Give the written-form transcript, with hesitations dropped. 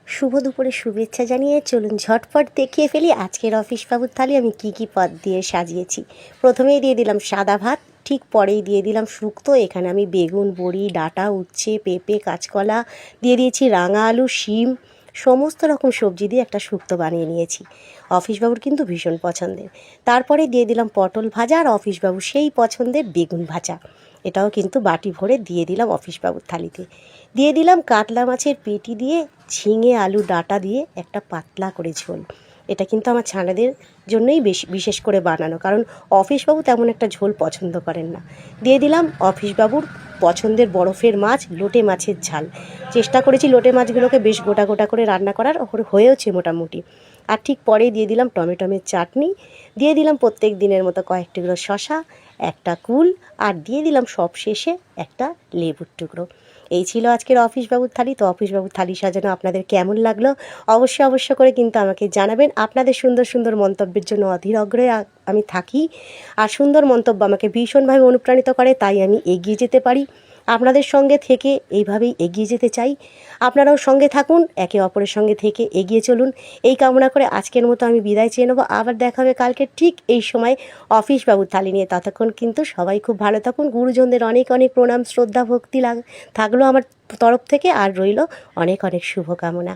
শুভ দুপুরে শুভেচ্ছা জানিয়ে চলুন ঝটপট দেখিয়ে ফেলি আজকের অফিস বাবুর থালি আমি কি কি পদ দিয়ে সাজিয়েছি। প্রথমেই দিয়ে দিলাম সাদা ভাত, ঠিক পরেই দিয়ে দিলাম শুক্তো। এখানে আমি বেগুন, বড়ি, ডাঁটা, উচ্ছে, পেঁপে, কাঁচকলা দিয়ে দিয়েছি, রাঙা আলু, শিম, সমস্ত রকম সবজি দিয়ে একটা শুক্তো বানিয়ে নিয়েছি। অফিসবাবুর কিন্তু ভীষণ পছন্দের। তারপরে দিয়ে দিলাম পটল ভাজা আর অফিসবাবুর সেই পছন্দের বেগুন ভাজা। এটাও কিন্তু বাটি ভরে দিয়ে দিলাম অফিসবাবুর থালিতে। দিয়ে দিলাম কাতলা মাছের পেটি দিয়ে ঝিঙে আলু ডাঁটা দিয়ে একটা পাতলা করে ঝোল। এটা কিন্তু আমার ছানাদের জন্যই বিশেষ করে বানানো, কারণ অফিসবাবু তেমন একটা ঝোল পছন্দ করেন না। দিয়ে দিলাম অফিসবাবুর পছন্দের বরফের মাছ, লোটে মাছের ঝাল। চেষ্টা করেছি লোটে মাছগুলোকে বেশ গোটা গোটা করে রান্না করার, হয়েওছে মোটামুটি। আর ঠিক পরেই দিয়ে দিলাম টমেটোমের চাটনি, দিয়ে দিলাম প্রত্যেক দিনের মতো কয়েক টুকরো শশা, একটা কুল, আর দিয়ে দিলাম সব শেষে একটা লেবুর টুকরো। এই ছিল আজকের অফিসবাবুর থালি। তো অফিসবাবুর থালি সাজানো আপনাদের কেমন লাগলো অবশ্য করে কিন্তু আমাকে জানাবেন। আপনাদের সুন্দর সুন্দর মন্তব্যের জন্য অধীর আগ্রহে আমি থাকি, আর সুন্দর মন্তব্য আমাকে ভীষণভাবে অনুপ্রাণিত করে, তাই আমি এগিয়ে যেতে পারি। আপনাদের সঙ্গে থেকে এইভাবেই এগিয়ে যেতে চাই। আপনারাও সঙ্গে থাকুন, একে অপরের সঙ্গে থেকে এগিয়ে চলুন, এই কামনা করে আজকের মতো আমি বিদায় চেয়ে নেবো। আবার দেখা হবে কালকে ঠিক এই সময় অফিসবাবুর থালি নিয়ে। ততক্ষণ কিন্তু সবাই খুব ভালো থাকুন। গুরুজনদের অনেক অনেক প্রণাম, শ্রদ্ধা, ভক্তি থাকলো আমার তরফ থেকে, আর রইল অনেক অনেক শুভকামনা।